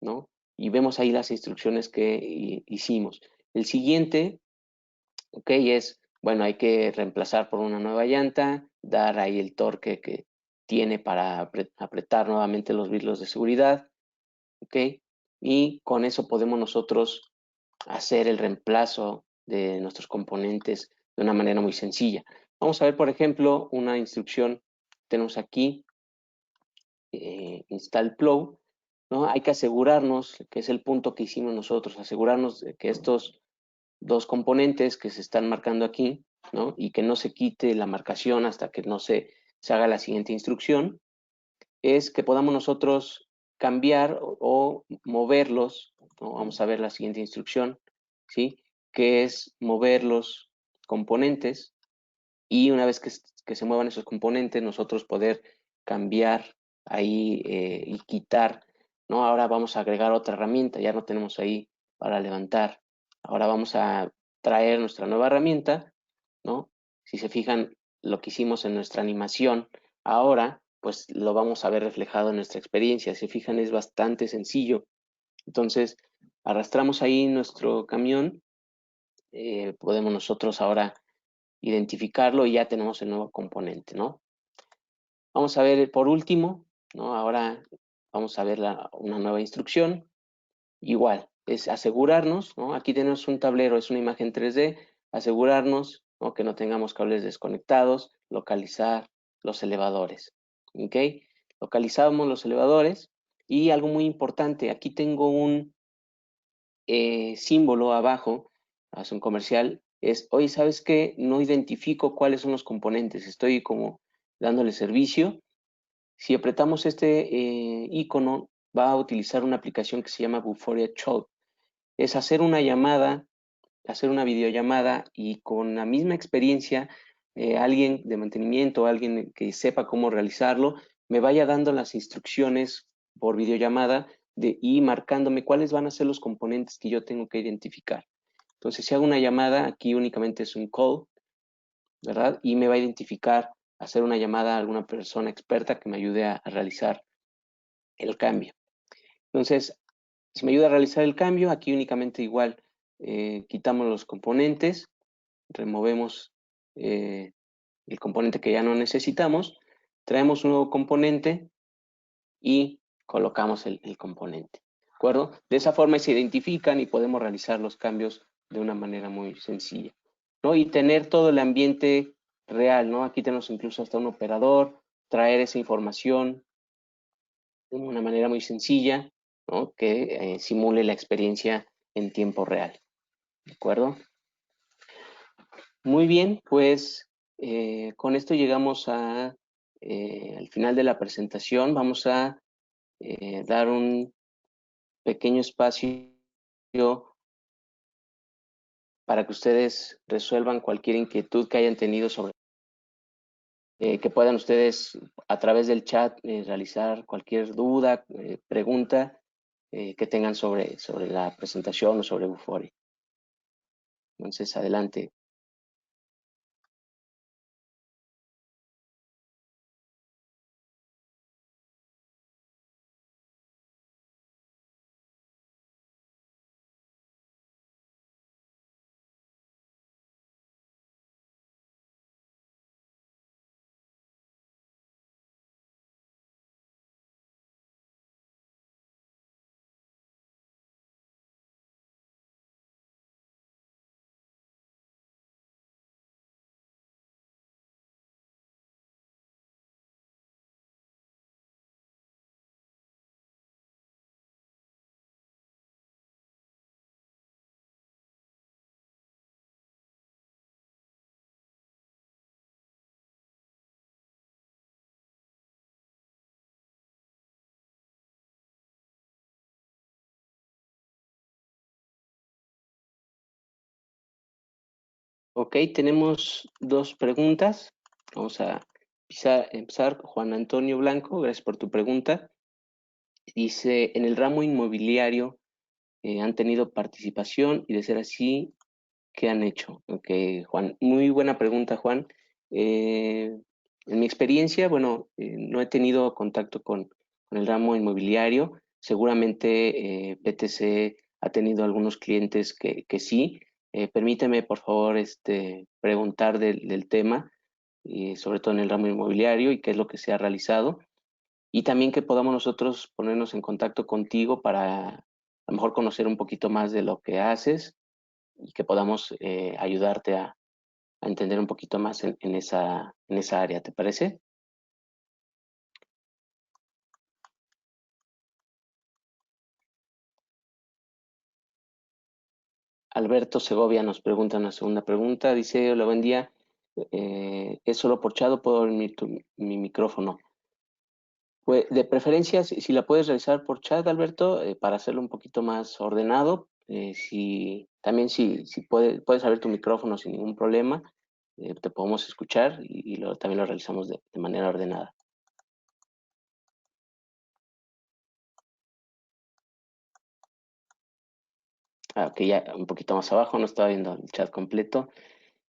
[SPEAKER 2] ¿no? Y vemos ahí las instrucciones que hicimos. El siguiente, ok, es, bueno, hay que reemplazar por una nueva llanta, dar ahí el torque que tiene para apretar nuevamente los birlos de seguridad, ok, y con eso podemos nosotros hacer el reemplazo de nuestros componentes de una manera muy sencilla. Vamos a ver, por ejemplo, una instrucción. Tenemos aquí install plow, ¿no? Hay que asegurarnos, que es el punto que hicimos nosotros, asegurarnos de que estos dos componentes que se están marcando aquí, ¿no? Y que no se quite la marcación hasta que no se haga la siguiente instrucción, es que podamos nosotros cambiar o moverlos, ¿no? Vamos a ver la siguiente instrucción, ¿sí? Que es mover los componentes y una vez que se muevan esos componentes, nosotros poder cambiar ahí y quitar, ¿no? Ahora vamos a agregar otra herramienta, ya no tenemos ahí para levantar. Ahora vamos a traer nuestra nueva herramienta, ¿no? Si se fijan lo que hicimos en nuestra animación, ahora pues lo vamos a ver reflejado en nuestra experiencia. Si se fijan es bastante sencillo. Entonces arrastramos ahí nuestro camión, podemos nosotros ahora identificarlo y ya tenemos el nuevo componente, ¿no? Vamos a ver por último, ¿no? Ahora vamos a ver una nueva instrucción. Igual, es asegurarnos, ¿no? Aquí tenemos un tablero, es una imagen 3D, asegurarnos, ¿no? Que no tengamos cables desconectados, localizar los elevadores, ¿ok? Localizamos los elevadores y algo muy importante, aquí tengo un símbolo abajo, hace un comercial, es, oye, ¿sabes qué? No identifico cuáles son los componentes, estoy como dándole servicio. Si apretamos este icono, va a utilizar una aplicación que se llama Vuforia Chat. Es hacer una llamada, hacer una videollamada y con la misma experiencia, alguien de mantenimiento, alguien que sepa cómo realizarlo, me vaya dando las instrucciones por videollamada y marcándome cuáles van a ser los componentes que yo tengo que identificar. Entonces, si hago una llamada, aquí únicamente es un call, ¿verdad? Y me va a identificar, hacer una llamada a alguna persona experta que me ayude a realizar el cambio. Entonces, si me ayuda a realizar el cambio, aquí únicamente igual quitamos los componentes, removemos el componente que ya no necesitamos, traemos un nuevo componente y colocamos el componente. ¿De acuerdo? De esa forma se identifican y podemos realizar los cambios de una manera muy sencilla, ¿no? Y tener todo el ambiente real, ¿no? Aquí tenemos incluso hasta un operador, traer esa información de una manera muy sencilla, ¿no? Que simule la experiencia en tiempo real, ¿de acuerdo? Muy bien, pues con esto llegamos al final de la presentación. Vamos a dar un pequeño espacio para que ustedes resuelvan cualquier inquietud que hayan tenido sobre, que puedan ustedes a través del chat realizar cualquier duda, pregunta que tengan sobre la presentación o sobre Vuforia. Entonces, adelante. Ok, tenemos dos preguntas. Vamos a empezar. Juan Antonio Blanco, gracias por tu pregunta. Dice, en el ramo inmobiliario han tenido participación y de ser así, ¿qué han hecho? Ok, Juan, muy buena pregunta, Juan. En mi experiencia, bueno, no he tenido contacto con el ramo inmobiliario. Seguramente PTC ha tenido algunos clientes que sí. Permíteme, por favor, preguntar del tema, sobre todo en el ramo inmobiliario y qué es lo que se ha realizado. Y también que podamos nosotros ponernos en contacto contigo para a lo mejor conocer un poquito más de lo que haces que podamos ayudarte a entender un poquito más en esa área, ¿te parece? Alberto Segovia nos pregunta una segunda pregunta. Dice, hola, buen día. ¿Es solo por chat o puedo abrir mi micrófono? Pues de preferencia, si la puedes realizar por chat, Alberto, para hacerlo un poquito más ordenado. También si puedes abrir tu micrófono sin ningún problema, te podemos escuchar y también lo realizamos de manera ordenada. Ok, ya un poquito más abajo, no estaba viendo el chat completo.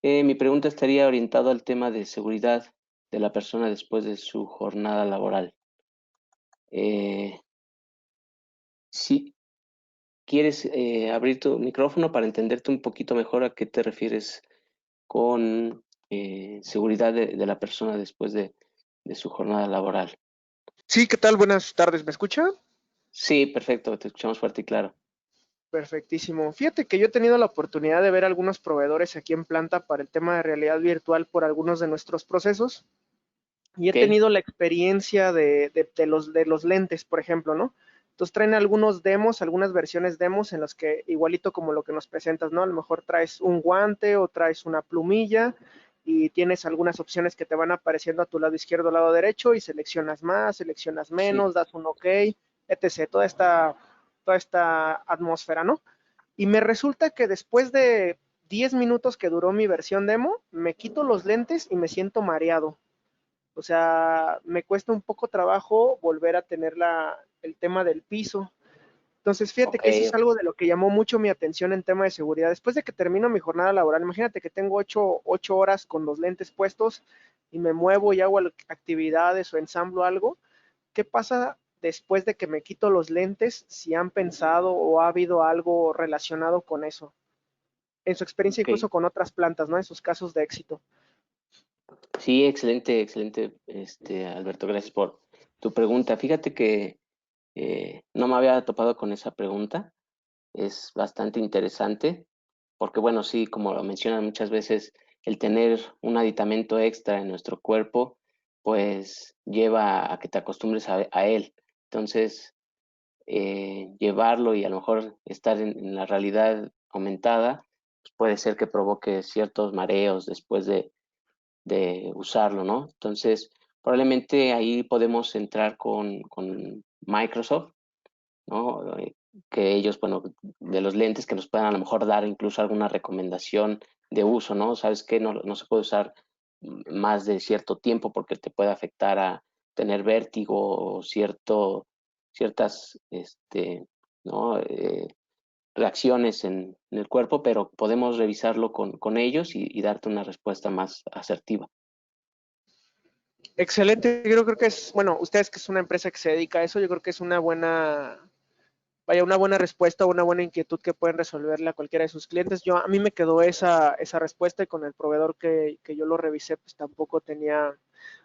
[SPEAKER 2] Mi pregunta estaría orientada al tema de seguridad de la persona después de su jornada laboral. Si quieres abrir tu micrófono para entenderte un poquito mejor a qué te refieres con seguridad de la persona después de su jornada laboral.
[SPEAKER 3] Sí, ¿qué tal? Buenas tardes, ¿me escucha?
[SPEAKER 2] Sí, perfecto, te escuchamos fuerte y claro.
[SPEAKER 3] Perfectísimo. Fíjate que yo he tenido la oportunidad de ver algunos proveedores aquí en planta para el tema de realidad virtual por algunos de nuestros procesos y he
[SPEAKER 2] Ok,
[SPEAKER 3] tenido la experiencia de los lentes, por ejemplo, ¿no? Entonces traen algunos demos, algunas versiones demos en los que igualito como lo que nos presentas, ¿no? A lo mejor traes un guante o traes una plumilla y tienes algunas opciones que te van apareciendo a tu lado izquierdo o lado derecho y seleccionas más, seleccionas
[SPEAKER 2] sí,
[SPEAKER 3] menos, das un OK, etc. Toda esta atmósfera, ¿no? Y me resulta que después de 10 minutos que duró mi versión demo, me quito los lentes y me siento mareado. O sea, me cuesta un poco trabajo volver a tener el tema del piso. Entonces, fíjate
[SPEAKER 2] ok,
[SPEAKER 3] que eso es algo de lo que llamó mucho mi atención en tema de seguridad. Después de que termino mi jornada laboral, imagínate que tengo 8 horas con los lentes puestos y me muevo y hago actividades o ensamblo algo. ¿Qué pasa después de que me quito los lentes? Si han pensado o ha habido algo relacionado con eso. En su experiencia
[SPEAKER 2] ok.
[SPEAKER 3] incluso con otras plantas, ¿no? En sus casos de éxito.
[SPEAKER 2] Sí, excelente, excelente, Alberto, gracias por tu pregunta. Fíjate que no me había topado con esa pregunta, es bastante interesante, porque bueno, sí, como lo mencionan muchas veces, el tener un aditamento extra en nuestro cuerpo, pues lleva a que te acostumbres a él. Entonces, llevarlo y a lo mejor estar en la realidad aumentada, pues puede ser que provoque ciertos mareos después de usarlo, ¿no? Entonces, probablemente ahí podemos entrar con Microsoft, ¿no? Que ellos, bueno, de los lentes que nos puedan a lo mejor dar incluso alguna recomendación de uso, ¿no? Sabes que no se puede usar más de cierto tiempo porque te puede afectar a tener vértigo o ciertas, ¿no? Reacciones en el cuerpo, pero podemos revisarlo con ellos y darte una respuesta más asertiva.
[SPEAKER 3] Excelente, yo creo que es, bueno, ustedes que es una empresa que se dedica a eso, yo creo que es una buena respuesta, una buena inquietud que pueden resolverle a cualquiera de sus clientes. A mí me quedó esa respuesta y con el proveedor que yo lo revisé, pues tampoco tenía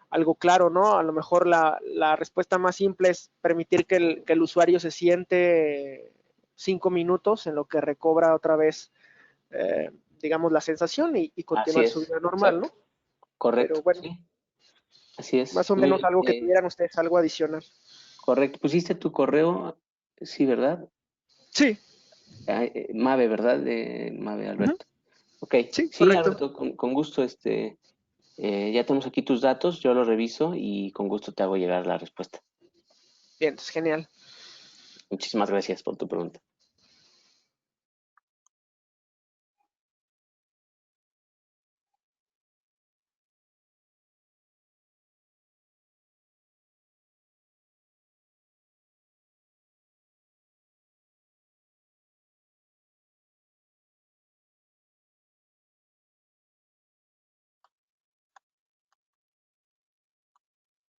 [SPEAKER 3] algo claro, ¿no? A lo mejor la respuesta más simple es permitir que el usuario se siente 5 minutos en lo que recobra otra vez, eh, digamos, la sensación y
[SPEAKER 2] Así
[SPEAKER 3] continuar su
[SPEAKER 2] es,
[SPEAKER 3] vida normal,
[SPEAKER 2] exacto,
[SPEAKER 3] ¿no? Pero
[SPEAKER 2] correcto,
[SPEAKER 3] bueno,
[SPEAKER 2] sí, así
[SPEAKER 3] más
[SPEAKER 2] es.
[SPEAKER 3] o menos algo que tuvieran ustedes, algo adicional.
[SPEAKER 2] Correcto, pusiste tu correo, sí, ¿verdad?
[SPEAKER 3] Sí,
[SPEAKER 2] Mave, ¿verdad? Mave
[SPEAKER 3] uh -huh.
[SPEAKER 2] Alberto. Ok,
[SPEAKER 3] Sí,
[SPEAKER 2] sí,
[SPEAKER 3] correcto.
[SPEAKER 2] Alberto, con gusto, ya tenemos aquí tus datos, yo los reviso y con gusto te hago llegar la respuesta.
[SPEAKER 3] Bien, entonces, genial.
[SPEAKER 2] Muchísimas gracias por tu pregunta.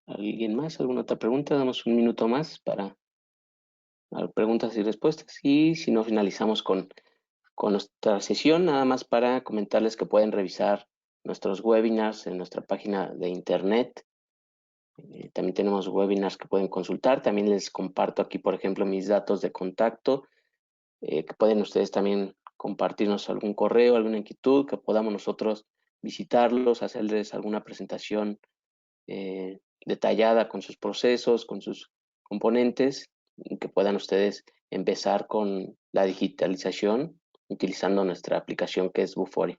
[SPEAKER 2] ¿Alguien más? ¿Alguna otra pregunta? Damos un minuto más para preguntas y respuestas y si no finalizamos con nuestra sesión, nada más para comentarles que pueden revisar nuestros webinars en nuestra página de internet. También tenemos webinars que pueden consultar. También les comparto aquí, por ejemplo, mis datos de contacto, que pueden ustedes también compartirnos algún correo, alguna inquietud, que podamos nosotros visitarlos, hacerles alguna presentación detallada con sus procesos, con sus componentes, y que puedan ustedes empezar con la digitalización utilizando nuestra aplicación que es Bufori.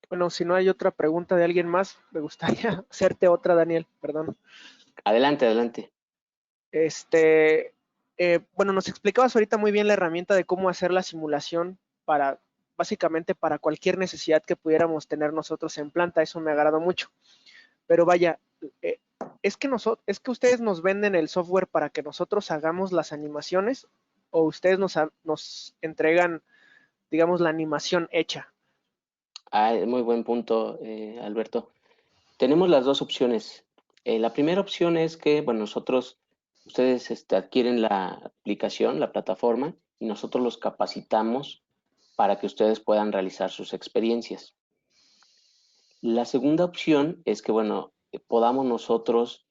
[SPEAKER 3] Bueno, si no hay otra pregunta de alguien más, me gustaría hacerte otra, Daniel, perdón.
[SPEAKER 2] Adelante, adelante.
[SPEAKER 3] Bueno, nos explicabas ahorita muy bien la herramienta de cómo hacer la simulación para, básicamente para cualquier necesidad que pudiéramos tener nosotros en planta, eso me agradó mucho. Pero vaya, es que ustedes nos venden el software para que nosotros hagamos las animaciones o ustedes nos entregan, digamos, la animación hecha.
[SPEAKER 2] Muy buen punto, Alberto. Tenemos las dos opciones. La primera opción es que, bueno, ustedes adquieren la aplicación, la plataforma, y nosotros los capacitamos para que ustedes puedan realizar sus experiencias. La segunda opción es que, bueno, podamos nosotros,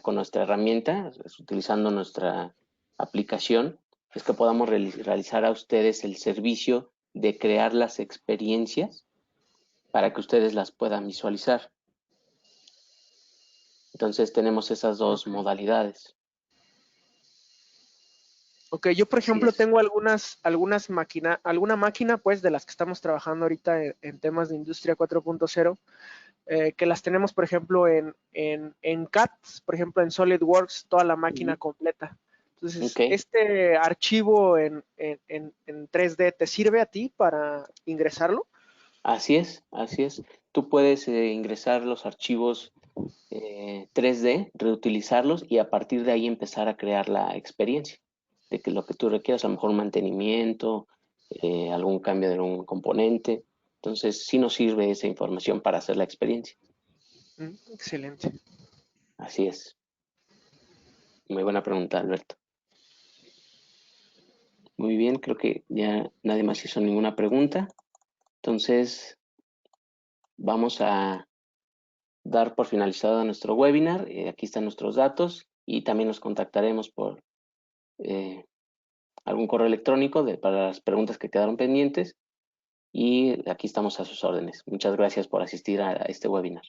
[SPEAKER 2] con nuestra herramienta, utilizando nuestra aplicación, es que podamos realizar a ustedes el servicio de crear las experiencias para que ustedes las puedan visualizar. Entonces tenemos esas dos modalidades.
[SPEAKER 3] Ok, yo por ejemplo
[SPEAKER 2] es.
[SPEAKER 3] tengo alguna máquina pues de las que estamos trabajando ahorita en temas de industria 4.0, que las tenemos por ejemplo en CAD, por ejemplo en SolidWorks, toda la máquina completa. Entonces,
[SPEAKER 2] Okay.
[SPEAKER 3] ¿este archivo en 3D te sirve a ti para ingresarlo?
[SPEAKER 2] Así es, así es. Tú puedes ingresar los archivos 3D, reutilizarlos y a partir de ahí empezar a crear la experiencia de que lo que tú requieras, a lo mejor mantenimiento, algún cambio de algún componente. Entonces, sí nos sirve esa información para hacer la experiencia.
[SPEAKER 3] Excelente.
[SPEAKER 2] Así es. Muy buena pregunta, Alberto. Muy bien, creo que ya nadie más hizo ninguna pregunta. Entonces, vamos a dar por finalizado nuestro webinar. Aquí están nuestros datos y también nos contactaremos por algún correo electrónico para las preguntas que quedaron pendientes y aquí estamos a sus órdenes. Muchas gracias por asistir a este webinar.